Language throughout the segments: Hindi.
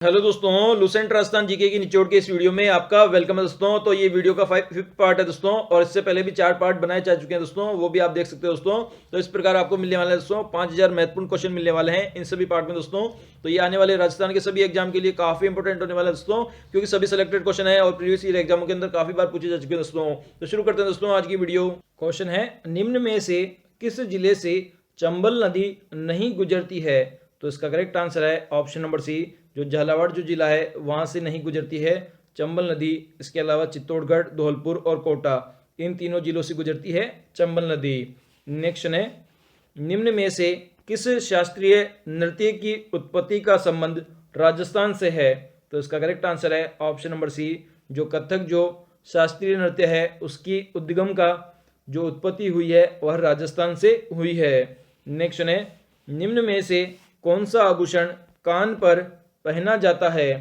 हेलो दोस्तों, लुसेंट राजस्थान जीके की निचोड़ के इस वीडियो में आपका वेलकम है दोस्तों। तो ये वीडियो का फिफ्थ पार्ट है दोस्तों, और इससे पहले भी 4 पार्ट बनाए जा चुके हैं दोस्तों, वो भी आप देख सकते हो दोस्तों। तो इस प्रकार आपको मिलने वाले हैं दोस्तों 5000 महत्वपूर्ण क्वेश्चन मिलने वाले हैं इन सभी पार्ट में दोस्तों। तो ये आने वाले राजस्थान के सभी एग्जाम के लिए काफी इंपॉर्टेंट होने वाला है दोस्तों, क्योंकि सभी सिलेक्टेड क्वेश्चन है और प्रीवियस ईयर एग्जामों के अंदर काफी बार पूछे जा चुके हैं दोस्तों। तो शुरू करते हैं दोस्तों आज की वीडियो। क्वेश्चन है, निम्न में से किस जिले से चंबल नदी नहीं गुजरती है? तो इसका करेक्ट आंसर है ऑप्शन नंबर सी, जो झालावाड़ जो जिला है वहां से नहीं गुजरती है चंबल नदी। इसके अलावा चित्तौड़गढ़, धौलपुर और कोटा, इन तीनों जिलों से गुजरती है चंबल नदी। नेक्स्ट है, निम्न में से किस शास्त्रीय नृत्य की उत्पत्ति का संबंध राजस्थान से है? तो इसका करेक्ट आंसर है ऑप्शन नंबर सी, जो कथक जो शास्त्रीय नृत्य है उसकी उद्गम का जो उत्पत्ति हुई है वह राजस्थान से हुई है। नेक्स्ट है, निम्न में से कौन सा आभूषण कान पर पहना जाता है?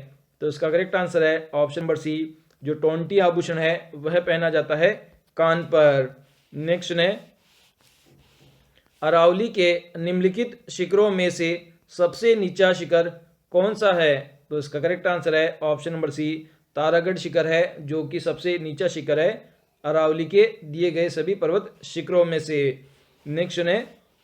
तो इसका करेक्ट आंसर है ऑप्शन नंबर सी, जो टोंटी आभूषण है वह पहना जाता है कान पर। नेक्स्ट है, अरावली के निम्नलिखित शिखरों में से सबसे नीचा शिखर कौन सा है? तो इसका करेक्ट आंसर है ऑप्शन नंबर सी, तारागढ़ शिखर है, जो कि सबसे नीचा शिखर है अरावली के दिए गए सभी पर्वत शिखरों में से। नेक्स्ट है,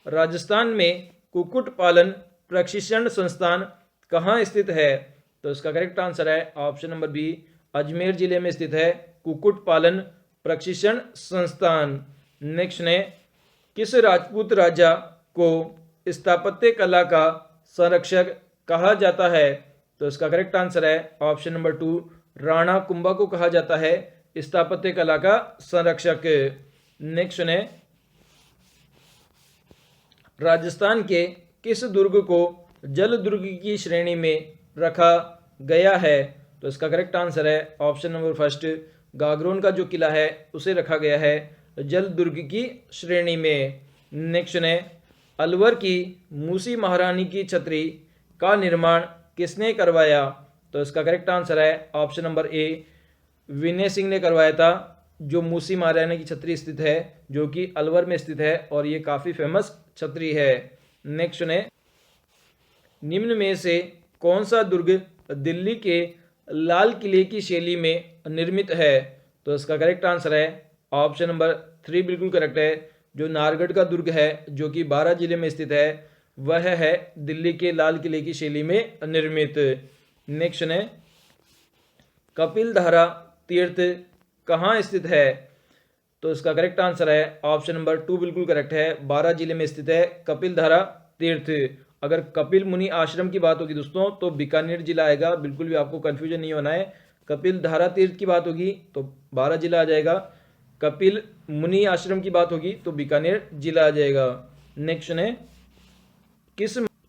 राजस्थान में कुक्कुट पालन प्रशिक्षण संस्थान कहाँ स्थित है? तो इसका करेक्ट आंसर है ऑप्शन नंबर बी, अजमेर जिले में स्थित है कुक्कुट पालन प्रशिक्षण संस्थान। नेक्स्ट है, किस राजपूत राजा को स्थापत्य कला का संरक्षक कहा जाता है? तो इसका करेक्ट आंसर है option number two, Rana Kumbha को कहा जाता है स्थापत्य कला का संरक्षक। नेक्स्ट है, राजस्थान के किस दुर्ग को जल दुर्ग की श्रेणी में रखा गया है? तो इसका करेक्ट आंसर है ऑप्शन नंबर फर्स्ट, गागरोन का जो किला है उसे रखा गया है जल दुर्ग की श्रेणी में। नेक्स्ट है, अलवर की मूसी महारानी की छतरी का निर्माण किसने करवाया? तो इसका करेक्ट आंसर है option number A, Vinay Singh ने करवाया था। जो मूसी महारानी की छतरी स्थित है जो कि अलवर में स्थित है, और ये काफ़ी फेमस छतरी है। नेक्स्ट है, निम्न में से कौन सा दुर्ग दिल्ली के लाल किले की शैली में निर्मित है? तो इसका करेक्ट आंसर है ऑप्शन नंबर 3 बिल्कुल करेक्ट है, जो नाहरगढ़ का दुर्ग है जो कि 12 जिले में स्थित है वह है दिल्ली के लाल किले की शैली में निर्मित। नेक्स्ट है, कपिलधारा तीर्थ कहाँ स्थित है? तो इसका करेक्ट आंसर है ऑप्शन नंबर 2 बिल्कुल करेक्ट है, 12 जिले में स्थित है कपिलधारा तीर्थ। अगर कपिल मुनि आश्रम की बात होगी दोस्तों तो बीकानेर जिला आएगा, बिल्कुल भी आपको कंफ्यूजन नहीं होना है। कपिल धारा तीर्थ की बात होगी तो 12 जिला आ जाएगा, कपिल मुनि आश्रम की बात होगी तो बीकानेर जिला आ जाएगा। नेक्स्ट है,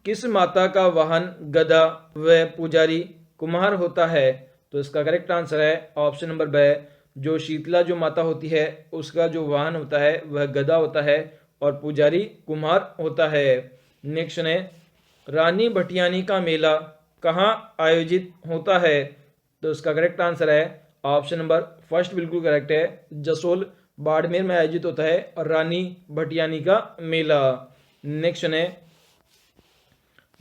किस माता का वाहन गदा व पुजारी कुम्हार होता है? तो इसका करेक्ट आंसर है ऑप्शन नंबर ब, जो शीतला जो माता होती है उसका जो वाहन होता है वह गदा होता है और पुजारी कुम्हार होता है। नेक्स्ट है, रानी भटियानी का मेला कहाँ आयोजित होता है? तो इसका करेक्ट आंसर है ऑप्शन नंबर फर्स्ट बिल्कुल करेक्ट है, जसोल बाड़मेर में आयोजित होता है और रानी भटियानी का मेला। नेक्स्ट है,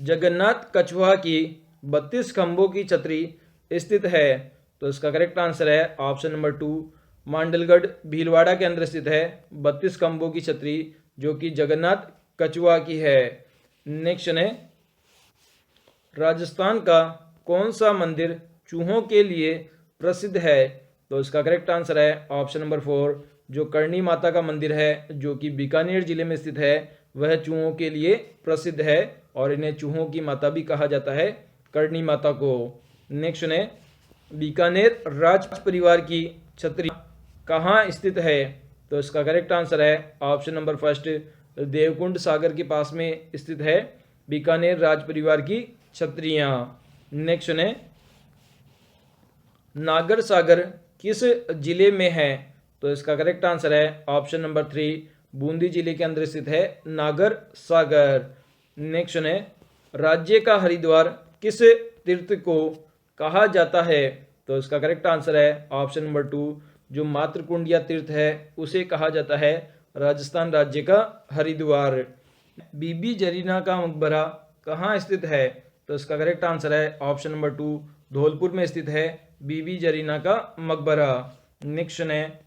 जगन्नाथ कछुआ की 32 खंभों की छतरी स्थित है। तो इसका करेक्ट आंसर है ऑप्शन नंबर 2, मांडलगढ़ भीलवाड़ा के अंदर स्थित है 32 खंभों की छतरी जो कि जगन्नाथ कछुआ की है। नेक्स्ट है, राजस्थान का कौन सा मंदिर चूहों के लिए प्रसिद्ध है? तो इसका करेक्ट आंसर है ऑप्शन नंबर 4, जो करणी माता का मंदिर है जो कि बीकानेर जिले में स्थित है वह चूहों के लिए प्रसिद्ध है, और इन्हें चूहों की माता भी कहा जाता है, करणी माता को। नेक्स्ट है, बीकानेर राज परिवार की छतरी कहाँ स्थित है? तो इसका करेक्ट आंसर है ऑप्शन नंबर फर्स्ट, देवकुंड सागर के पास में स्थित है बीकानेर राज परिवार की छतरियाँ। नेक्स्ट है, नागर सागर किस जिले में है? तो इसका करेक्ट आंसर है ऑप्शन नंबर 3, बूंदी जिले के अंदर स्थित है नागर सागर। नेक्स्ट है, राज्य का हरिद्वार किस तीर्थ को कहा जाता है? तो इसका करेक्ट आंसर है ऑप्शन नंबर 2, जो मातृकुंडिया तीर्थ है उसे कहा जाता है राजस्थान राज्य का हरिद्वार। बीबी जरीना का मकबरा कहाँ स्थित है? तो इसका करेक्ट आंसर है ऑप्शन नंबर 2, धौलपुर में स्थित है बीबी जरीना का मकबरा। नेक्स्ट है,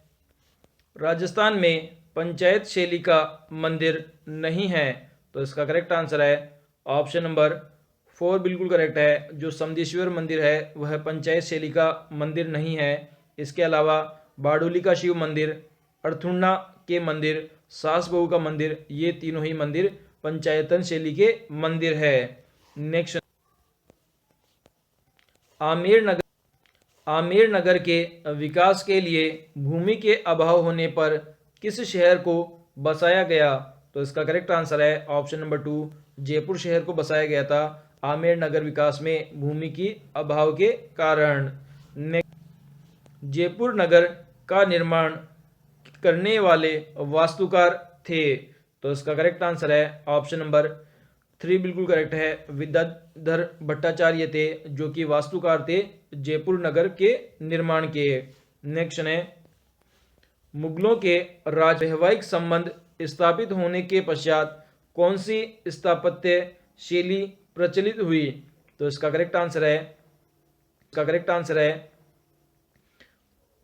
राजस्थान में पंचायत शैली का मंदिर नहीं है, तो इसका करेक्ट आंसर है ऑप्शन नंबर 4 बिल्कुल करेक्ट है। जो समदेश्वर मंदिर है वह पंचायत शैली का मंदिर नहीं है। इसके अलावा बारडोली का शिव मंदिर, अर्थुन्ना के मंदिर, सास बहू का मंदिर, ये तीनों ही मंदिर पंचायतन शैली के मंदिर है। नेक्स्ट, आमेर नगर के विकास के लिए भूमि के अभाव होने पर किस शहर को बसाया गया, तो इसका करेक्ट आंसर है ऑप्शन नंबर 2, जयपुर शहर को बसाया गया था आमेर नगर विकास में भूमि की अभाव के कारण। जयपुर नगर का निर्माण करने वाले वास्तुकार थे, तो इसका करेक्ट आंसर है ऑप्शन नंबर 3 बिल्कुल करेक्ट है। विद्याधर भट्टाचार्य थे जो कि वास्तुकार थे जयपुर नगर के निर्माण के। नेक्स्ट है, मुगलों के राज वैवाहिक संबंध स्थापित होने के पश्चात कौन सी स्थापत्य शैली प्रचलित हुई, तो इसका करेक्ट आंसर है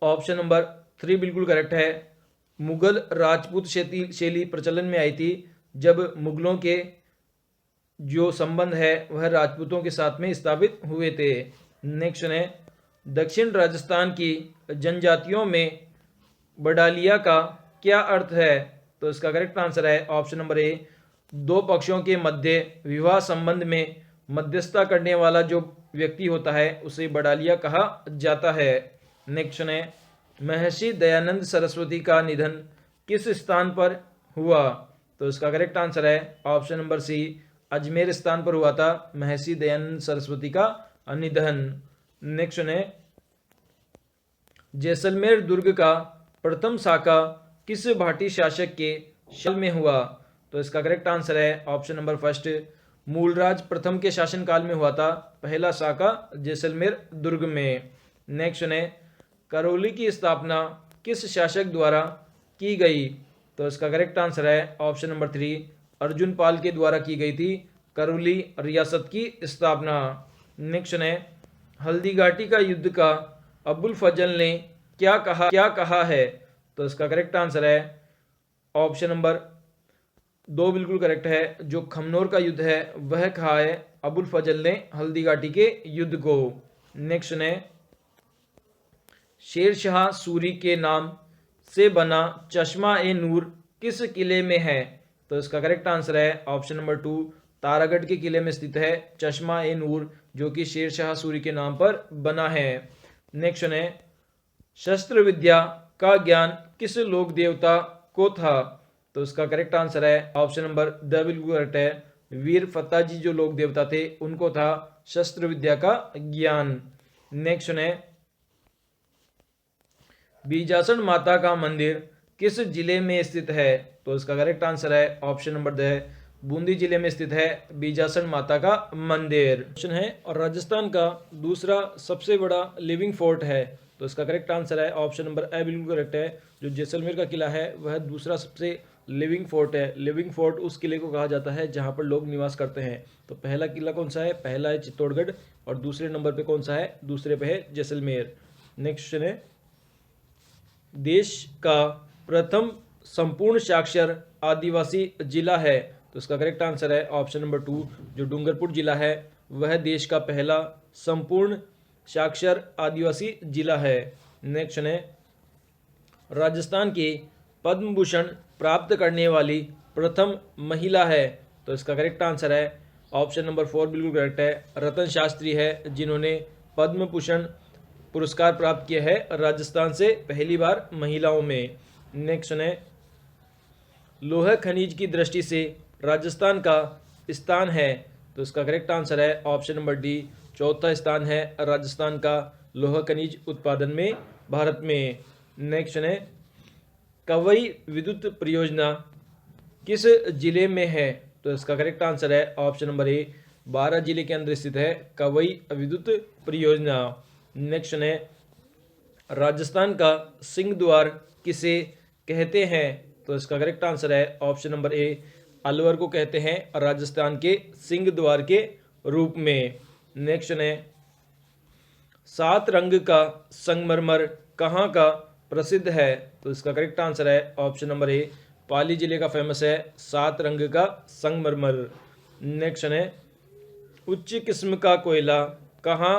ऑप्शन नंबर 3 बिल्कुल करेक्ट है। मुगल राजपूत शैली प्रचलन में आई थी जब मुगलों के जो संबंध है वह राजपूतों के साथ में स्थापित हुए थे। नेक्स्ट है, दक्षिण राजस्थान की जनजातियों में बडालिया का क्या अर्थ है, तो इसका करेक्ट आंसर है ऑप्शन नंबर ए, दो पक्षों के मध्य विवाह संबंध में मध्यस्थता करने वाला जो व्यक्ति होता है उसे बडालिया कहा जाता है। नेक्स्ट है, महर्षि दयानंद सरस्वती का निधन किस स्थान पर हुआ, तो इसका करेक्ट आंसर है ऑप्शन नंबर सी, अजमेर स्थान पर हुआ था महर्षि दयानंद सरस्वती का निधन। नेक्स्ट है, जैसलमेर दुर्ग का प्रथम शाखा किस भाटी शासक के शासन में हुआ, तो इसका करेक्ट आंसर है ऑप्शन नंबर फर्स्ट, मूलराज प्रथम के शासनकाल में हुआ था पहला शाखा जैसलमेर दुर्ग में। नेक्स्ट है, करौली की स्थापना किस शासक द्वारा की गई, तो इसका करेक्ट आंसर है ऑप्शन नंबर 3, अर्जुन पाल के द्वारा की गई थी करौली रियासत की स्थापना। नेक्स्ट है, हल्दीघाटी का युद्ध का अबुल फजल ने क्या कहा है, तो इसका करेक्ट आंसर है ऑप्शन नंबर 2 बिल्कुल करेक्ट है। जो खमनोर का युद्ध है वह कहा है अबुल फजल ने हल्दीघाटी के युद्ध को। नेक्स्ट है, शेर शाह सूरी के नाम से बना चश्मा ए नूर किस किले में है, तो इसका करेक्ट आंसर है ऑप्शन नंबर 2, तारागढ़ के किले में स्थित है चश्मा ए नूर जो कि शेर शाह सूरी के नाम पर बना है। नेक्स्ट है, शस्त्र विद्या का ज्ञान किस लोक देवता को था, तो इसका करेक्ट आंसर है ऑप्शन नंबर द बिल्कुल करेक्ट है, वीर फत्ता जी जो लोक देवता थे उनको था शस्त्र विद्या का ज्ञान। नेक्स्ट है, बीजासन माता का मंदिर किस जिले में स्थित है, तो इसका करेक्ट आंसर है ऑप्शन नंबर 2, बूंदी जिले में स्थित है बीजासन माता का मंदिर। क्वेश्चन है, और राजस्थान का दूसरा सबसे बड़ा लिविंग फोर्ट है, तो इसका करेक्ट आंसर है ऑप्शन नंबर ए बिल्कुल करेक्ट है। जो जैसलमेर का किला है वह दूसरा सबसे लिविंग फोर्ट है। लिविंग फोर्ट उस किले को कहा जाता है जहां पर लोग निवास करते हैं। तो पहला किला कौन सा है, पहला है चित्तौड़गढ़ और दूसरे नंबर पे कौन सा है, दूसरे पे है जैसलमेर। नेक्स्ट क्वेश्चन है, देश का प्रथम संपूर्ण साक्षर आदिवासी जिला है, तो इसका करेक्ट आंसर है ऑप्शन नंबर 2, जो डूंगरपुर जिला है वह देश का पहला संपूर्ण साक्षर आदिवासी जिला है। नेक्स्ट है, राजस्थान की पद्म भूषण प्राप्त करने वाली प्रथम महिला है, तो इसका करेक्ट आंसर है ऑप्शन नंबर 4 बिल्कुल करेक्ट है, रतन शास्त्री है जिन्होंने पद्म भूषण पुरस्कार प्राप्त किया है राजस्थान से पहली बार महिलाओं में। नेक्स्ट है, लोह खनिज की दृष्टि से राजस्थान का स्थान है, तो इसका करेक्ट आंसर है ऑप्शन नंबर डी, चौथा स्थान है राजस्थान का लोह खनिज उत्पादन में भारत में। नेक्स्ट है, कवई विद्युत परियोजना किस जिले में है, तो इसका करेक्ट आंसर है ऑप्शन नंबर ए, 12 जिले के अंदर स्थित है कवई विद्युत परियोजना। नेक्स्ट है, राजस्थान का सिंह द्वार किसे कहते हैं, तो इसका करेक्ट आंसर है ऑप्शन नंबर ए, अलवर को कहते हैं राजस्थान के सिंह द्वार के रूप में। नेक्स्ट है 7 रंग का संगमरमर कहाँ का प्रसिद्ध है? तो इसका करेक्ट आंसर है ऑप्शन नंबर ए, पाली जिले का फेमस है 7 रंग का संगमरमर। नेक्स्ट है उच्च किस्म का कोयला कहाँ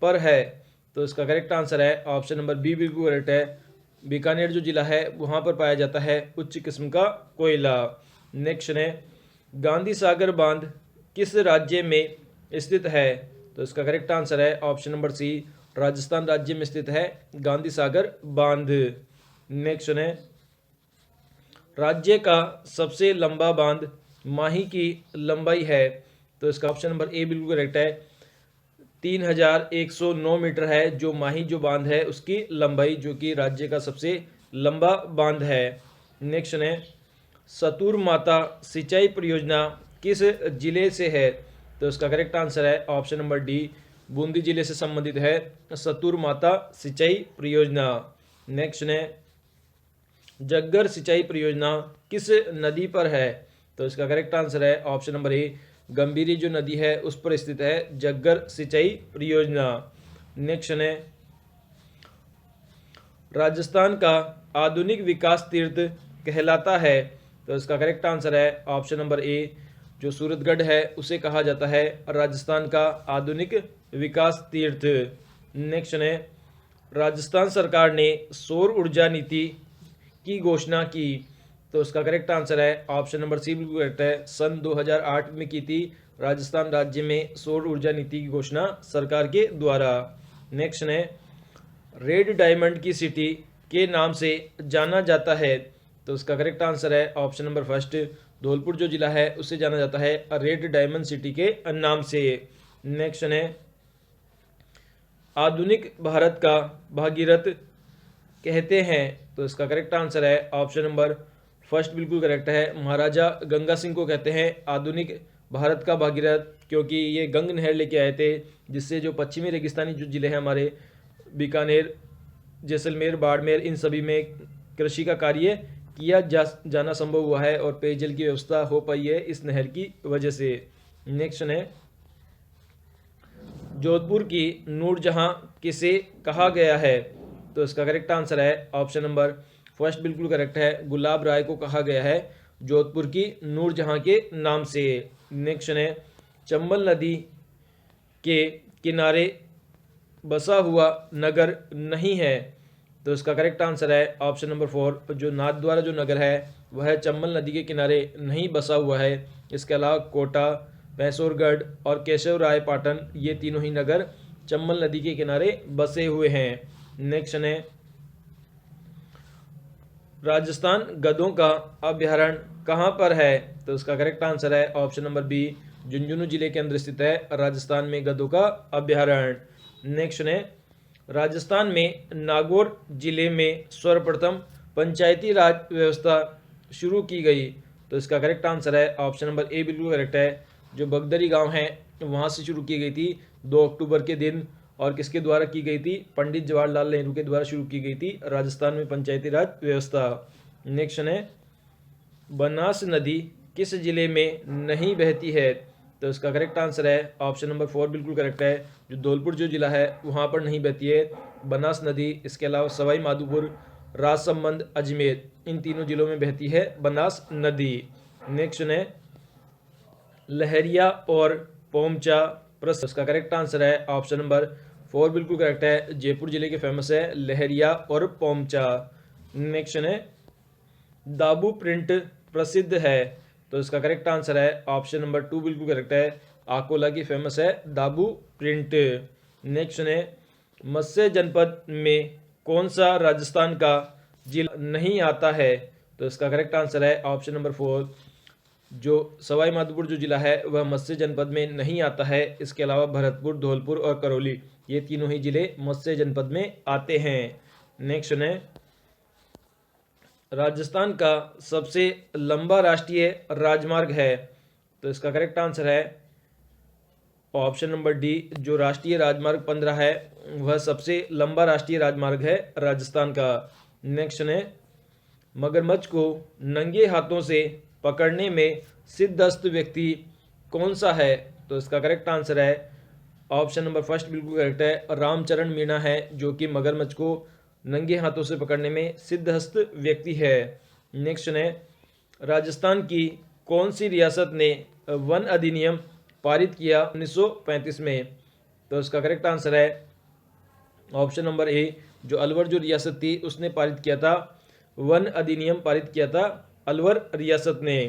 पर है? तो इसका करेक्ट आंसर है ऑप्शन नंबर बी, बिल्कुल करेक्ट है। बीकानेर जो जिला है वहाँ पर पाया जाता है उच्च किस्म का कोयला। नेक्स्ट है गांधी सागर बांध किस राज्य में स्थित है? तो इसका करेक्ट आंसर है ऑप्शन नंबर सी, राजस्थान राज्य में स्थित है गांधी सागर बांध। नेक्स्ट है राज्य का सबसे लंबा बांध माही की लंबाई है? तो इसका ऑप्शन नंबर ए बिल्कुल करेक्ट है। 3109 मीटर है जो माही जो बांध है उसकी लंबाई, जो कि राज्य का सबसे लंबा बांध है। नेक्स्ट है सतुर माता सिंचाई परियोजना किस जिले से है? तो इसका करेक्ट आंसर है ऑप्शन नंबर डी, बूंदी जिले से संबंधित है सतुर माता सिंचाई परियोजना। नेक्स्ट है जग्गर सिंचाई परियोजना किस नदी पर है? तो इसका करेक्ट आंसर है ऑप्शन नंबर ए, गंभीरी जो नदी है उस पर स्थित है जग्गर सिंचाई परियोजना। नेक्स्ट है राजस्थान का आधुनिक विकास तीर्थ कहलाता है? तो इसका करेक्ट आंसर है ऑप्शन नंबर ए, जो सूरतगढ़ है उसे कहा जाता है राजस्थान का आधुनिक विकास तीर्थ। नेक्स्ट है राजस्थान सरकार ने सौर ऊर्जा नीति की घोषणा की? तो इसका करेक्ट आंसर है ऑप्शन नंबर सी बिल्कुल करेक्ट है। सन 2008 में की थी राजस्थान राज्य में सौर ऊर्जा नीति की घोषणा सरकार के द्वारा। नेक्स्ट है रेड डायमंड की सिटी के नाम से जाना जाता है? तो इसका करेक्ट आंसर है ऑप्शन नंबर फर्स्ट, धौलपुर जो जिला है उसे जाना जाता है रेड डायमंड सिटी के नाम से। नेक्स्ट है आधुनिक भारत का भागीरथ कहते हैं? तो इसका करेक्ट आंसर है ऑप्शन नंबर फर्स्ट बिल्कुल करेक्ट है, महाराजा गंगा सिंह को कहते हैं आधुनिक भारत का भागीरथ, क्योंकि ये गंग नहर लेके आए थे जिससे जो पश्चिमी रेगिस्तानी जो जिले हैं हमारे बीकानेर, जैसलमेर, बाड़मेर, इन सभी में कृषि का कार्य किया जाना संभव हुआ है और पेयजल की व्यवस्था हो पाई है इस नहर की वजह से। नेक्स्ट है जोधपुर की नूरजहां किसे कहा गया है? तो इसका करेक्ट आंसर है ऑप्शन नंबर फर्स्ट बिल्कुल करेक्ट है, गुलाब राय को कहा गया है जोधपुर की नूरजहां के नाम से। नेक्स्ट है चंबल नदी के किनारे बसा हुआ नगर नहीं है? तो इसका करेक्ट आंसर है ऑप्शन नंबर 4, जो नाथद्वारा जो नगर है वह चंबल नदी के किनारे नहीं बसा हुआ है। इसके अलावा कोटा, भैंसोरगढ़ और केशव राय पाटन, ये तीनों ही नगर चंबल नदी के किनारे बसे हुए हैं। नेक्स्ट है राजस्थान गधों का अभ्यारण्य कहाँ पर है? तो इसका करेक्ट आंसर है ऑप्शन नंबर बी, झुंझुनू जिले के अंदर स्थित है राजस्थान में गधों का अभ्यारण्य। नेक्स्ट है राजस्थान में नागौर जिले में सर्वप्रथम पंचायती राज व्यवस्था शुरू की गई? तो इसका करेक्ट आंसर है ऑप्शन नंबर ए बिल्कुल करेक्ट है, जो बगदरी गांव है वहां से शुरू की गई थी 2 अक्टूबर के दिन। और किसके द्वारा की गई थी? पंडित जवाहरलाल नेहरू के द्वारा शुरू की गई थी राजस्थान में पंचायती राज व्यवस्था। नेक्स्ट है बनास नदी किस जिले में नहीं बहती है? तो इसका करेक्ट आंसर है ऑप्शन नंबर 4 बिल्कुल करेक्ट है, जो धौलपुर जो जिला है वहाँ पर नहीं बहती है बनास नदी। इसके अलावा सवाई माधोपुर, राजसमंद, अजमेर, इन तीनों जिलों में बहती है बनास नदी। नेक्स्ट है लहरिया और पोमचा प्रसिद्ध? इसका करेक्ट आंसर है ऑप्शन नंबर 4 बिल्कुल करेक्ट है, जयपुर जिले के फेमस है लहरिया और पोमचा। नेक्स्ट है दाबू प्रिंट प्रसिद्ध है? तो इसका करेक्ट आंसर है ऑप्शन नंबर 2 बिल्कुल करेक्ट है, आकोला की फेमस है दाबू प्रिंट। नेक्स्ट है मत्स्य जनपद में कौन सा राजस्थान का जिला नहीं आता है? तो इसका करेक्ट आंसर है ऑप्शन नंबर 4, जो सवाई माधोपुर जो जिला है वह मत्स्य जनपद में नहीं आता है। इसके अलावा भरतपुर, धौलपुर और करौली, ये तीनों ही जिले मत्स्य जनपद में आते हैं। नेक्स्ट है राजस्थान का सबसे लंबा राष्ट्रीय राजमार्ग है? तो इसका करेक्ट आंसर है ऑप्शन नंबर डी, जो राष्ट्रीय राजमार्ग 15 है वह सबसे लंबा राष्ट्रीय राजमार्ग है राजस्थान का। नेक्स्ट है मगरमच्छ को नंगे हाथों से पकड़ने में सिद्धहस्त व्यक्ति कौन सा है? तो इसका करेक्ट आंसर है ऑप्शन नंबर फर्स्ट बिल्कुल करेक्ट है, रामचरण मीणा है, जो कि मगरमच्छ को नंगे हाथों से पकड़ने में सिद्धहस्त व्यक्ति है। नेक्स्ट है, राजस्थान की कौन सी रियासत ने वन अधिनियम पारित किया 1935 में? तो इसका करेक्ट आंसर है ऑप्शन नंबर ए, जो अलवर जो रियासत थी उसने पारित किया था, वन अधिनियम पारित किया था अलवर रियासत ने।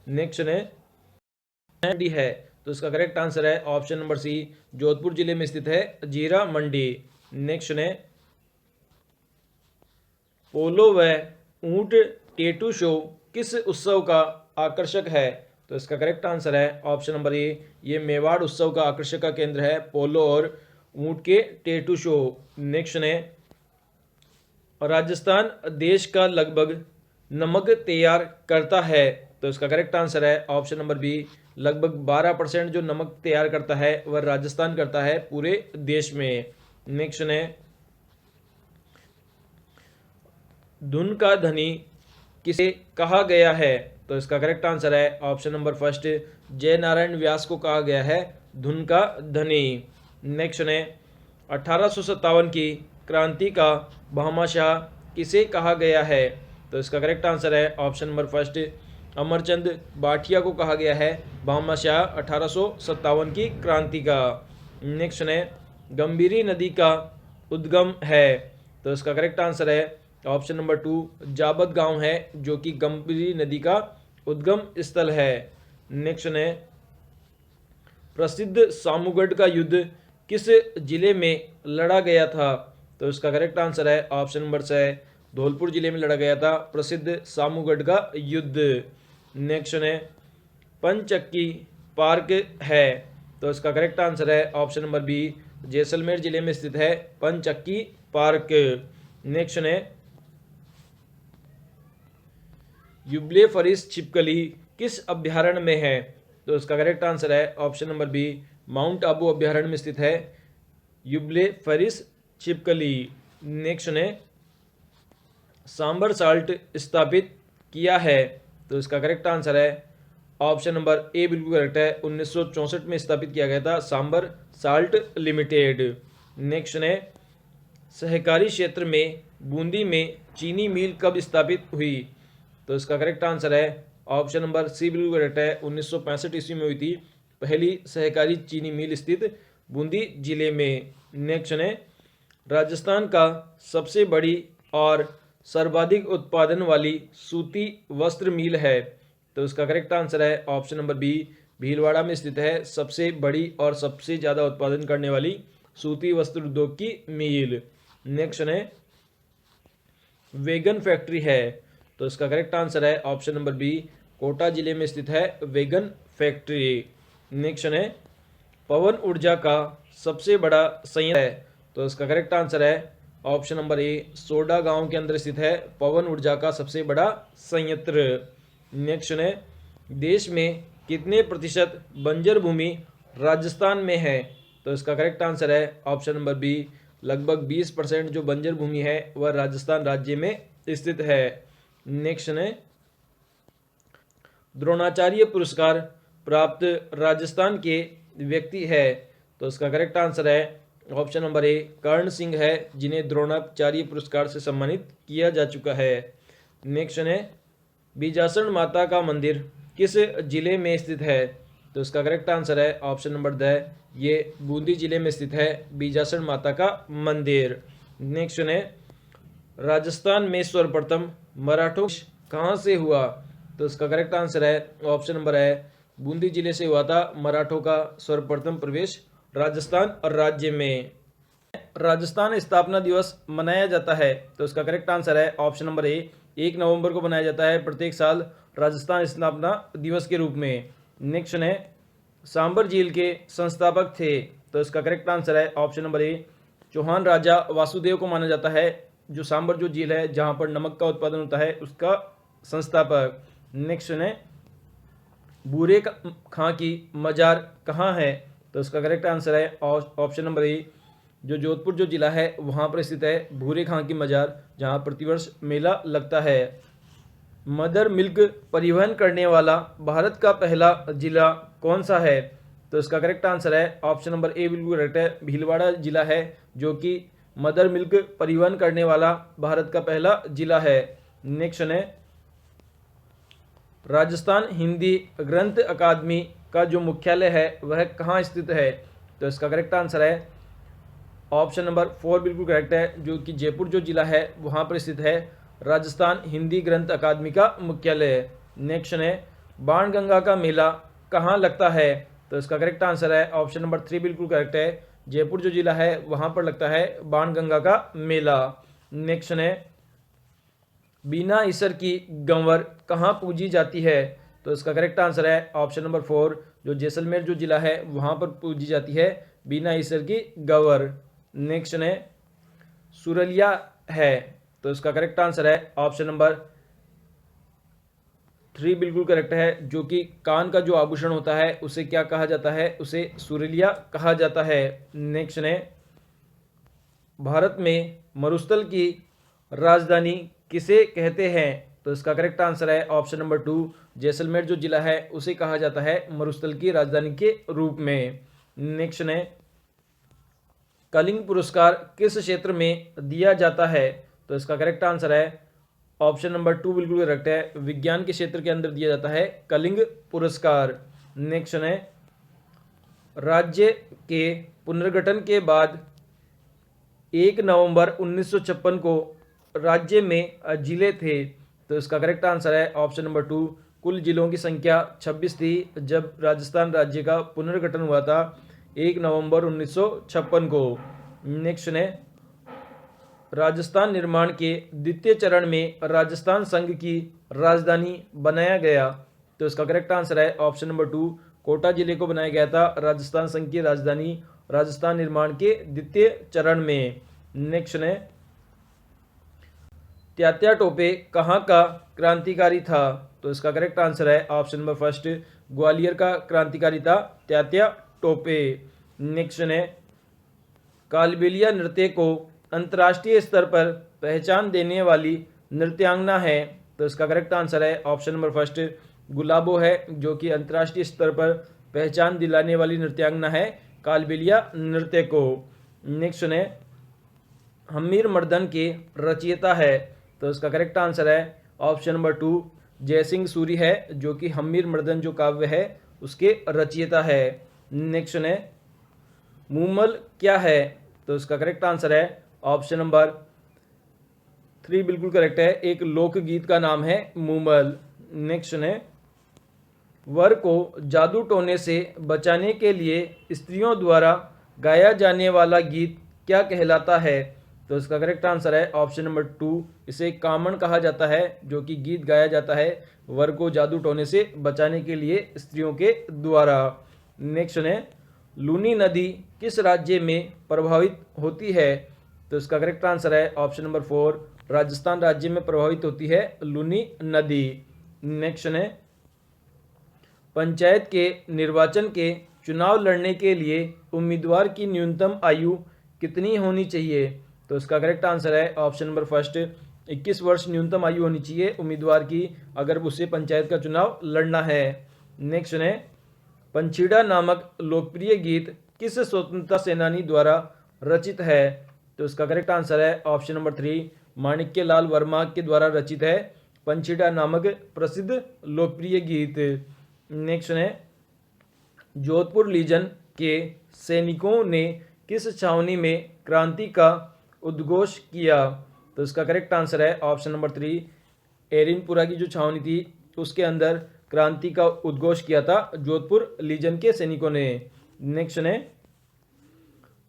नेक्स्ट है डी है, तो इसका करेक्ट आंसर है ऑप्शन नंबर सी, जोधपुर जिले में स्थित है जीरा मंडी। नेक्स्ट है, पोलो व ऊंट टेटू शो किस उत्सव का आकर्षक है? तो इसका करेक्ट आंसर है ऑप्शन नंबर ए, ये मेवाड़ उत्सव का आकर्षक का केंद्र है, पोलो और ऊंट के टेटू शो। नेक्स्ट है, राजस्थान देश का लगभग नमक तैयार करता है, तो इसका करेक्ट आंसर है ऑप्शन नंबर बी, लगभग 12% जो नमक तैयार करता है वह राजस्थान करता है पूरे देश में। नेक्स्ट है, धुन का धनी किसे कहा गया है? तो इसका करेक्ट आंसर है ऑप्शन नंबर फर्स्ट, जय नारायण व्यास को कहा गया है धुन का धनी। नेक्स्ट है, 1857 की क्रांति का भामाशाह किसे कहा गया है? तो इसका करेक्ट आंसर है option number first, Amarchand Bathia को कहा गया है भामाशाह 1857 की क्रांति का। नेक्स्ट है, गंभीरी नदी का उद्गम है, तो इसका करेक्ट आंसर है ऑप्शन नंबर 2, जाबत गांव है, जो कि गंभीरी नदी का उद्गम स्थल है। नेक्स्ट है, प्रसिद्ध सामूगढ़ का युद्ध किस जिले में लड़ा गया था? तो इसका करेक्ट आंसर है ऑप्शन नंबर से, धौलपुर जिले में लड़ा गया था प्रसिद्ध सामूगढ़ का युद्ध। नेक्स्ट है, पंचक्की पार्क है, तो इसका करेक्ट आंसर है ऑप्शन नंबर बी, जैसलमेर जिले में स्थित है पंचक्की पार्क। नेक्स्ट है, यूब्लेफरिस छिपकली किस अभ्यारण्य में है? तो इसका करेक्ट आंसर है option number B, Mount Abu अभ्यारण्य में स्थित है यूब्लेफरिस छिपकली। नेक्स्ट है, सांबर साल्ट स्थापित किया है, तो इसका करेक्ट आंसर है ऑप्शन नंबर ए बिल्कुल करेक्ट है, 1964 में स्थापित किया गया था सांबर साल्ट लिमिटेड। नेक्स्ट है, सहकारी क्षेत्र में बूंदी में चीनी मिल कब स्थापित हुई? तो इसका करेक्ट आंसर है ऑप्शन नंबर सी बिल्कुल करेक्ट है, 1965 ईस्वी में हुई थी पहली सहकारी चीनी मिल स्थित बूंदी जिले में। नेक्स्ट है, राजस्थान का सबसे बड़ी और सर्वाधिक उत्पादन वाली सूती वस्त्र मिल है, तो इसका करेक्ट आंसर है ऑप्शन नंबर बी, भीलवाड़ा में स्थित है सबसे बड़ी और सबसे ज़्यादा उत्पादन करने वाली सूती वस्त्र उद्योग की मिल। नेक्स्ट है, वेगन फैक्ट्री है, तो इसका करेक्ट आंसर है ऑप्शन नंबर बी, कोटा जिले में स्थित है वेगन फैक्ट्री। नेक्स्ट है, पवन ऊर्जा का सबसे बड़ा संयंत्र है, तो इसका करेक्ट आंसर है ऑप्शन नंबर ए, सोडा गांव के अंदर स्थित है पवन ऊर्जा का सबसे बड़ा संयंत्र। नेक्स्ट है, देश में कितने प्रतिशत बंजर भूमि राजस्थान में है? तो इसका करेक्ट आंसर है ऑप्शन नंबर बी, लगभग 20% जो बंजर भूमि है वह राजस्थान राज्य में स्थित है। नेक्स्ट है, द्रोणाचार्य पुरस्कार प्राप्त राजस्थान के व्यक्ति है, तो इसका करेक्ट आंसर है ऑप्शन नंबर ए, कर्ण सिंह है, जिन्हें द्रोणाचार्य पुरस्कार से सम्मानित किया जा चुका है। नेक्स्ट है, बीजासन माता का मंदिर किस जिले में स्थित है? तो इसका करेक्ट आंसर है ऑप्शन नंबर द, ये बूंदी जिले में स्थित है बीजासन माता का मंदिर। नेक्स्ट है, राजस्थान में सर्वप्रथम मराठों कहाँ से हुआ? तो इसका करेक्ट आंसर है ऑप्शन नंबर है, बूंदी जिले से हुआ था मराठों का सर्वप्रथम प्रवेश राजस्थान राज्य में। राजस्थान स्थापना दिवस मनाया जाता है, तो इसका करेक्ट आंसर है ऑप्शन नंबर ए, 1 नवंबर को मनाया जाता है प्रत्येक साल राजस्थान स्थापना दिवस के रूप में। नेक्स्ट है, सांबर झील के संस्थापक थे, तो इसका करेक्ट आंसर है ऑप्शन नंबर ए, चौहान राजा वासुदेव को माना जाता है, जो सांबर जो झील है जहाँ पर नमक का उत्पादन होता है उसका संस्थापक। नेक्स्ट है, बूरे खां की मजार कहाँ है? तो इसका करेक्ट आंसर है ऑप्शन नंबर ए, जो जोधपुर जो जिला है वहाँ पर स्थित है भूरे खां की मजार, जहाँ प्रतिवर्ष मेला लगता है। मदर मिल्क परिवहन करने वाला भारत का पहला जिला कौन सा है? तो इसका करेक्ट आंसर है ऑप्शन नंबर ए बिल्कुल करेक्ट है। भीलवाड़ा जिला है जो कि मदर मिल्क परिवहन करने वाला भारत का पहला जिला है। नेक्स्ट है राजस्थान हिंदी ग्रंथ अकादमी का जो मुख्यालय है वह कहाँ स्थित है? तो इसका करेक्ट आंसर है ऑप्शन नंबर 4 बिल्कुल करेक्ट है, जो कि जयपुर जो जिला है वहाँ पर स्थित है राजस्थान हिंदी ग्रंथ अकादमी का मुख्यालय। नेक्स्ट है बाणगंगा का मेला कहाँ लगता है? तो इसका करेक्ट आंसर है ऑप्शन नंबर 3 बिल्कुल करेक्ट है। जयपुर जो जिला है वहाँ पर लगता है बाणगंगा का मेला। नेक्स्ट है बीना ईसर की गंवर कहाँ पूजी जाती है? तो इसका करेक्ट आंसर है ऑप्शन नंबर 4, जो जैसलमेर जो जिला है वहाँ पर पूजी जाती है बीना ईसर की गंवर। नेक्स्ट है सुरलिया है, तो इसका करेक्ट आंसर है ऑप्शन नंबर 3 बिल्कुल करेक्ट है, जो कि कान का जो आभूषण होता है उसे क्या कहा जाता है? उसे सुरलिया कहा जाता है। नेक्स्ट है भारत में मरुस्थल की राजधानी किसे कहते हैं? तो इसका करेक्ट आंसर है ऑप्शन नंबर 2, जैसलमेर जो जिला है उसे कहा जाता है मरुस्थल की राजधानी के रूप में। नेक्स्ट है कलिंग पुरस्कार किस क्षेत्र में दिया जाता है? तो इसका करेक्ट आंसर है ऑप्शन नंबर 2 बिल्कुल करेक्ट है, विज्ञान के क्षेत्र के अंदर दिया जाता है कलिंग पुरस्कार। नेक्स्ट है राज्य के पुनर्गठन के बाद 1 नवंबर 1956 को राज्य में जिले थे, तो इसका करेक्ट आंसर है ऑप्शन नंबर 2, कुल जिलों की संख्या 26 थी जब राजस्थान राज्य का पुनर्गठन हुआ था 1 नवंबर 1956 को। नेक्स्ट है राजस्थान निर्माण के द्वितीय चरण में राजस्थान संघ की राजधानी बनाया गया, तो इसका करेक्ट आंसर है ऑप्शन नंबर 2, कोटा जिले को बनाया गया था राजस्थान संघ की राजधानी राजस्थान निर्माण के द्वितीय चरण में। नेक्स्ट है तात्या टोपे कहाँ का क्रांतिकारी था? तो इसका करेक्ट आंसर है ऑप्शन नंबर 1, ग्वालियर का क्रांतिकारी था तात्या टोपे। नेक्स्ट है कालबेलिया नृत्य को अंतर्राष्ट्रीय स्तर पर पहचान देने वाली नृत्यांगना है, तो इसका करेक्ट आंसर है ऑप्शन नंबर 1, गुलाबो है, जो कि अंतर्राष्ट्रीय स्तर पर पहचान दिलाने वाली नृत्यांगना है कालबेलिया नृत्य को। नेक्स्ट है हम्मीर मर्दन के रचयिता है, तो इसका करेक्ट आंसर है ऑप्शन नंबर 2, जयसिंह सूरी है, जो कि हम्मीर मर्दन जो काव्य है उसके रचयिता है। नेक्स्ट है मूमल क्या है? तो इसका करेक्ट आंसर है ऑप्शन नंबर 3 बिल्कुल करेक्ट है, एक लोकगीत का नाम है मूमल। नेक्स्ट है वर को जादू टोने से बचाने के लिए स्त्रियों द्वारा गाया जाने वाला गीत क्या कहलाता है? तो इसका करेक्ट आंसर है ऑप्शन नंबर 2, इसे कामण कहा जाता है, जो कि गीत गाया जाता है वर को जादू टोने से बचाने के लिए स्त्रियों के द्वारा। नेक्स्ट है लूनी नदी किस राज्य में प्रभावित होती है? तो इसका करेक्ट आंसर है ऑप्शन नंबर 4, राजस्थान राज्य में प्रभावित होती है लूनी नदी। नेक्स्ट है पंचायत के निर्वाचन के चुनाव लड़ने के लिए उम्मीदवार की न्यूनतम आयु कितनी होनी चाहिए? तो इसका करेक्ट आंसर है ऑप्शन नंबर 1, 21 वर्ष न्यूनतम आयु होनी चाहिए उम्मीदवार की अगर उसे पंचायत का चुनाव लड़ना है। नेक्स्ट है पंछीड़ा नामक लोकप्रिय गीत किस स्वतंत्रता सेनानी द्वारा रचित है? तो इसका करेक्ट आंसर है ऑप्शन नंबर 3, माणिक्य लाल वर्मा के द्वारा रचित है पंछीड़ा नामक प्रसिद्ध लोकप्रिय गीत। नेक्स्ट है जोधपुर लीजन के सैनिकों ने किस छावनी में क्रांति का उद्घोष किया? तो इसका करेक्ट आंसर है ऑप्शन नंबर 3, एरिनपुरा की जो छावनी थी उसके अंदर क्रांति का उद्घोष किया था जोधपुर लीजन के सैनिकों ने। नेक्स्ट है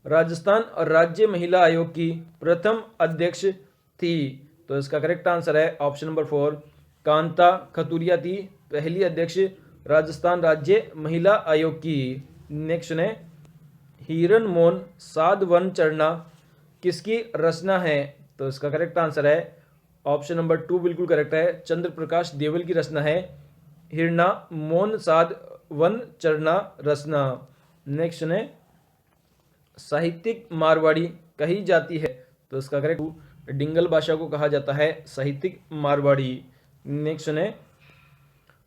राजस्थान राज्य महिला आयोग की प्रथम अध्यक्ष थी, तो इसका करेक्ट आंसर है ऑप्शन नंबर 4, कांता खतुरिया थी पहली अध्यक्ष राजस्थान राज्य महिला आयोग की। नेक्स्ट है हिरन मोन साध वन चढ़ना किसकी रचना है? तो इसका करेक्ट आंसर है ऑप्शन नंबर 2 बिल्कुल करेक्ट है, चंद्र प्रकाश देवल की रचना है हिरना मोन साध वन चढ़ना रचना। नेक्स्ट है साहित्यिक मारवाड़ी कही जाती है, तो इसका करेक्ट डिंगल भाषा को कहा जाता है साहित्यिक मारवाड़ी। नेक्स्ट है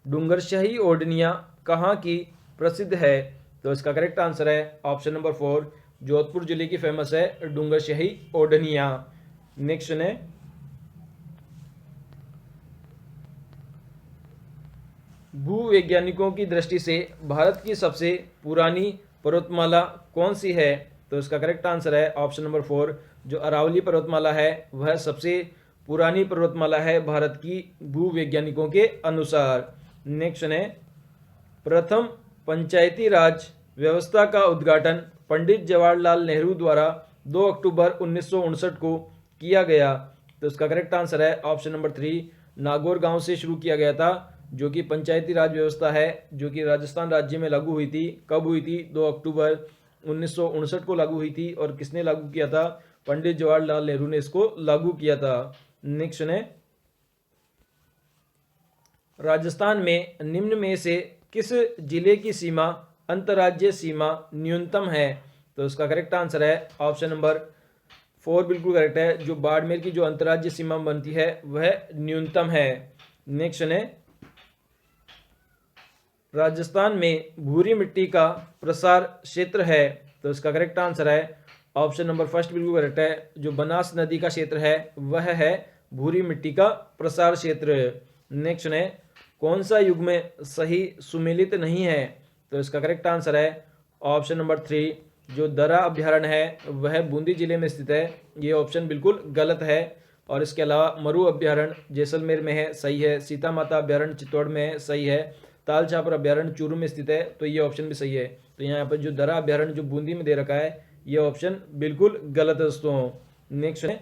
डूंगरशाही ओढ़नियाँ कहाँ की प्रसिद्ध है? तो इसका करेक्ट आंसर है ऑप्शन नंबर 4, जोधपुर जिले की फेमस है डूंगरशाही ओढ़निया। नेक्स्ट है, भूवैज्ञानिकों की दृष्टि से भारत की सबसे पुरानी पर्वतमाला कौन सी है? तो इसका करेक्ट आंसर है ऑप्शन नंबर 4, जो अरावली पर्वतमाला है वह सबसे पुरानी पर्वतमाला है भारत की भूवैज्ञानिकों के अनुसार। नेक्स्ट है, प्रथम पंचायती राज व्यवस्था का उद्घाटन पंडित जवाहरलाल नेहरू द्वारा 2 अक्टूबर 1959 को किया गया। तो इसका करेक्ट आंसर है ऑप्शन नंबर 3, नागौर गांव से शुरू किया गया था, जो कि पंचायती राज व्यवस्था है जो कि राजस्थान राज्य में लागू हुई थी। कब हुई थी? 2 अक्टूबर 1959 को लागू हुई थी। और किसने लागू किया था? पंडित जवाहरलाल नेहरू ने इसको लागू किया था। नेक्स्ट है, राजस्थान में निम्न में से किस जिले की सीमा अंतर्राज्यीय सीमा न्यूनतम है? तो इसका करेक्ट आंसर है ऑप्शन नंबर 4 बिल्कुल करेक्ट है, जो बाड़मेर की जो अंतर्राज्यीय सीमा बनती है वह न्यूनतम है। नेक्स्ट है, राजस्थान में भूरी मिट्टी का प्रसार क्षेत्र है। तो इसका करेक्ट आंसर है ऑप्शन नंबर 1 बिल्कुल करेक्ट है, जो बनास नदी का क्षेत्र है वह है भूरी मिट्टी का प्रसार क्षेत्र। नेक्स्ट है, कौन सा युग्म सही सुमेलित नहीं है? तो इसका करेक्ट आंसर है ऑप्शन नंबर 3, जो दरा अभ्यारण्य है वह बूंदी जिले में स्थित है। ये ऑप्शन बिल्कुल गलत है। और इसके अलावा मरु अभ्यारण्य जैसलमेर में है, सही है। सीता माता अभ्यारण्य चित्तौड़ में है, सही है। ताल छापर अभ्यारण्य चूरू में स्थित है, तो ये ऑप्शन भी सही है। तो यहाँ पर जो दरा अभ्यारण्य जो बूंदी में दे रखा है ये ऑप्शन बिल्कुल गलत है दोस्तों। नेक्स्ट है,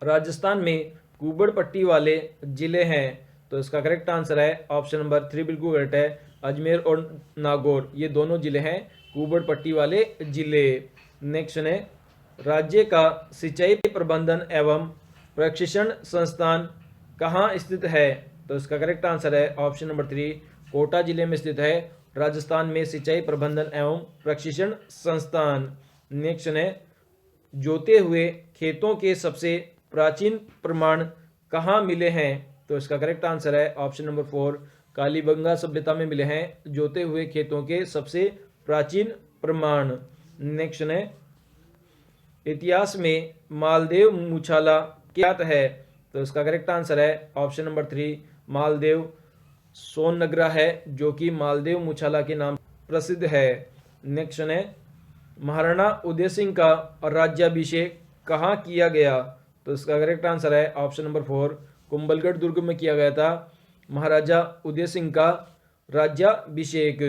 राजस्थान में कुबड़ पट्टी वाले जिले हैं। तो इसका करेक्ट आंसर है ऑप्शन नंबर 3 बिल्कुल करेक्ट है, अजमेर और नागौर ये दोनों जिले हैं कुबड़ पट्टी वाले जिले। नेक्स्ट है, राज्य का सिंचाई प्रबंधन एवं प्रशिक्षण संस्थान कहाँ स्थित है? तो इसका करेक्ट आंसर है ऑप्शन नंबर 3, कोटा जिले में स्थित है राजस्थान में सिंचाई प्रबंधन एवं प्रशिक्षण संस्थान। नेक्स्ट है, जोते हुए खेतों के सबसे प्राचीन प्रमाण कहाँ मिले हैं? तो इसका करेक्ट आंसर है ऑप्शन नंबर 4, कालीबंगा सभ्यता में मिले हैं जोते हुए खेतों के सबसे प्राचीन प्रमाण। नेक्स्ट है, इतिहास में मालदेव मुछाला क्या है? तो इसका करेक्ट आंसर है ऑप्शन नंबर 3, मालदेव सोननगरा है जो कि मालदेव मुछाला के नाम प्रसिद्ध है। नेक्स्ट है, महाराणा उदय सिंह का राज्याभिषेक कहाँ किया गया? तो इसका करेक्ट आंसर है ऑप्शन नंबर 4, कुंभलगढ़ दुर्ग में किया गया था महाराजा उदय सिंह का राज्याभिषेक।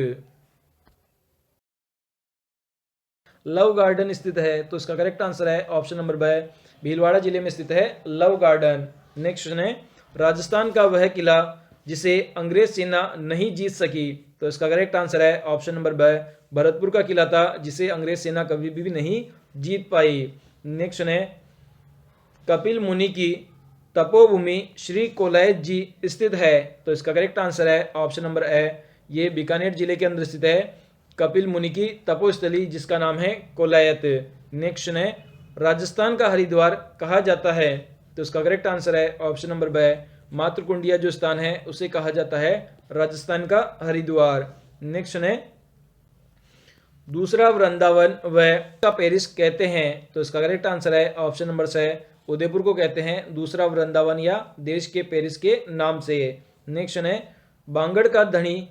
लव गार्डन स्थित है। तो इसका करेक्ट आंसर है ऑप्शन नंबर 2, भीलवाड़ा जिले में स्थित है लव गार्डन। नेक्स्ट है, राजस्थान का वह किला जिसे अंग्रेज सेना नहीं जीत सकी। तो इसका करेक्ट आंसर है ऑप्शन नंबर 2, भरतपुर का किला था जिसे अंग्रेज सेना कभी भी नहीं जीत पाई। नेक्स्ट है, कपिल मुनि की तपोभूमि श्री कोलायत जी स्थित है। तो इसका करेक्ट आंसर है ऑप्शन नंबर ए, ये बीकानेर जिले के अंदर स्थित है कपिल मुनि की तपोस्थली जिसका नाम है कोलायत। नेक्स्ट है, राजस्थान का हरिद्वार कहा जाता है। तो इसका करेक्ट आंसर है ऑप्शन नंबर 2, मातृकुंडिया जो स्थान है उसे कहा जाता है राजस्थान का हरिद्वार। नेक्स्ट है, दूसरा वृंदावन वह का पेरिस कहते हैं। तो इसका करेक्ट आंसर है ऑप्शन नंबर 6, उदयपुर को कहते हैं दूसरा वृंदावन या देश के पेरिस के नाम से। नेक्स्ट है, बांगड़ का धनी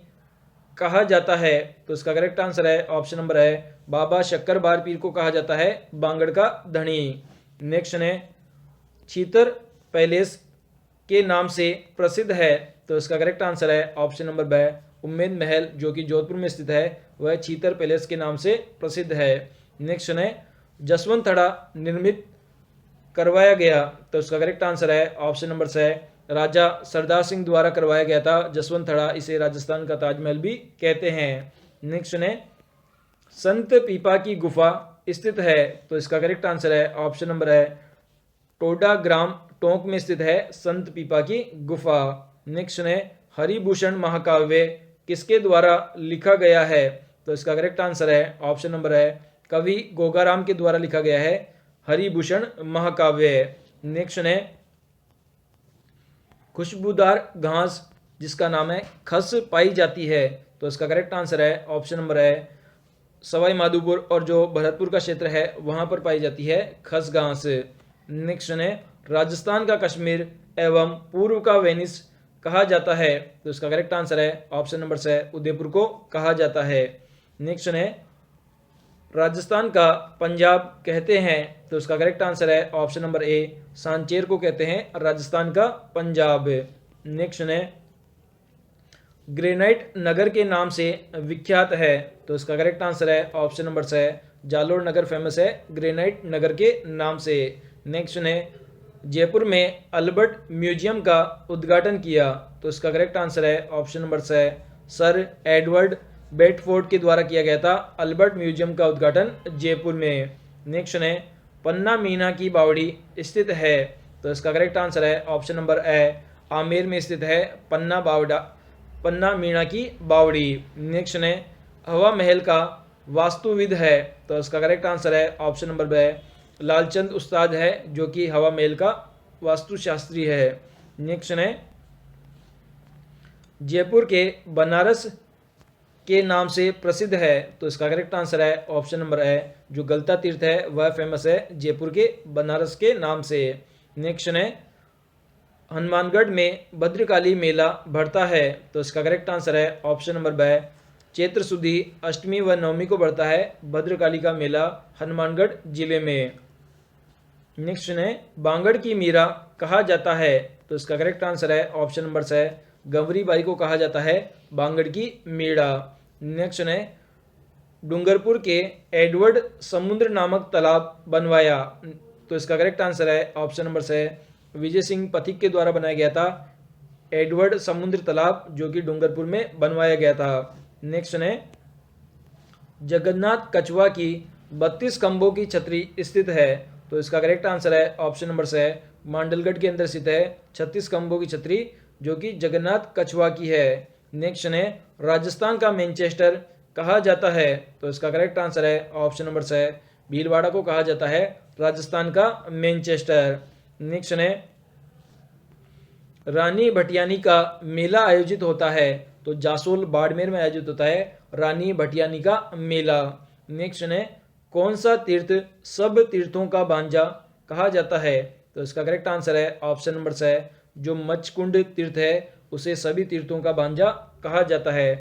कहा जाता है। तो इसका करेक्ट आंसर है ऑप्शन नंबर है, बाबा शक्कर बार पीर को कहा जाता है बांगड़ का धनी। नेक्स्ट है, चीतर पैलेस के नाम से प्रसिद्ध है। तो इसका करेक्ट आंसर है ऑप्शन नंबर 2, उम्मेद महल जो कि जोधपुर में स्थित है वह चीतर पैलेस के नाम से प्रसिद्ध है। नेक्स्ट है, जसवंत थड़ा निर्मित करवाया गया। तो इसका करेक्ट आंसर है ऑप्शन नंबर 6, राजा सरदार सिंह द्वारा करवाया गया था जसवंत थड़ा, इसे राजस्थान का ताजमहल भी कहते हैं। नेक्स्ट है, संत पीपा की गुफा स्थित है। तो इसका करेक्ट आंसर है ऑप्शन नंबर है, टोडा ग्राम टोंक में स्थित है संत पीपा की गुफा। नेक्स्ट है, हरिभूषण महाकाव्य किसके द्वारा लिखा गया है? तो इसका करेक्ट आंसर है ऑप्शन नंबर है, कवि गोगाराम के द्वारा लिखा गया है हरिभूषण महाकाव्य। नेक्स्ट है, खुशबूदार घास जिसका नाम है खस पाई जाती है। तो इसका करेक्ट आंसर है ऑप्शन नंबर है सवाई माधोपुर और जो भरतपुर का क्षेत्र है वहां पर पाई जाती है खसघास। नेक्स्ट है राजस्थान का कश्मीर एवं पूर्व का वेनिस कहा जाता है, तो इसका करेक्ट आंसर है ऑप्शन नंबर से उदयपुर को कहा जाता है। नेक्स्ट है राजस्थान का पंजाब कहते हैं, तो इसका करेक्ट आंसर है ऑप्शन नंबर ए सांचेर को कहते हैं राजस्थान का पंजाब। नेक्स्ट है ग्रेनाइट नगर के नाम से विख्यात है, तो इसका करेक्ट आंसर है ऑप्शन नंबर से जालोर नगर फेमस है ग्रेनाइट नगर के नाम से। नेक्स्ट है जयपुर में अल्बर्ट म्यूजियम का उद्घाटन किया, तो इसका करेक्ट आंसर है ऑप्शन नंबर से सर एडवर्ड बेटफोर्ड के द्वारा किया गया था अल्बर्ट म्यूजियम का उद्घाटन जयपुर में। नेक्स्ट है पन्ना मीना की बावड़ी स्थित है, तो इसका करेक्ट आंसर है ऑप्शन नंबर ए आमेर में स्थित है पन्ना मीना की बावड़ी। नेक्स्ट है हवा महल का वास्तुविद है, तो इसका करेक्ट आंसर है ऑप्शन नंबर बी लालचंद उस्ताद है जो कि हवा महल का वास्तुशास्त्री है। नेक्स्ट है जयपुर के बनारस के नाम से प्रसिद्ध है, तो इसका करेक्ट आंसर है ऑप्शन नंबर ए जो गलता तीर्थ है वह फेमस है जयपुर के बनारस के नाम से। नेक्स्ट है हनुमानगढ़ में भद्रकाली मेला बढ़ता है, तो इसका करेक्ट आंसर है ऑप्शन नंबर बी चैत्र शुद्धि अष्टमी व नवमी को बढ़ता है भद्रकाली का मेला हनुमानगढ़ जिले में। नेक्स्ट है बांगड़ की मीरा कहा जाता है, तो इसका करेक्ट आंसर है ऑप्शन नंबर से गंवरी बाई को कहा जाता है बांगड़ की मीरा। नेक्स्ट है डूंगरपुर के एडवर्ड समुद्र नामक तालाब बनवाया, तो इसका करेक्ट आंसर है ऑप्शन नंबर से विजय सिंह पथिक के द्वारा बनाया गया था एडवर्ड समुद्र तालाब जो कि डूंगरपुर में बनवाया गया था। नेक्स्ट है जगन्नाथ कछुआ की 32 खंभों की छतरी स्थित है, तो इसका करेक्ट आंसर है ऑप्शन नंबर से मांडलगढ़ के अंदर स्थित है 36 खंभों की छतरी जो कि जगन्नाथ कछुआ की है। नेक्स्ट है राजस्थान का मैनचेस्टर कहा जाता है, तो इसका करेक्ट आंसर है ऑप्शन नंबर से भीलवाड़ा को कहा जाता है राजस्थान का मैनचेस्टर। नेक्स्ट है रानी भटियानी का मेला आयोजित होता है, तो जासोल बाड़मेर में आयोजित होता है रानी भटियानी का मेला। नेक्स्ट है कौन सा तीर्थ सब तीर्थों का भांजा कहा जाता है, तो इसका करेक्ट आंसर है ऑप्शन नंबर से जो मच्छकुंड तीर्थ है उसे सभी तीर्थों का भांजा कहा जाता है।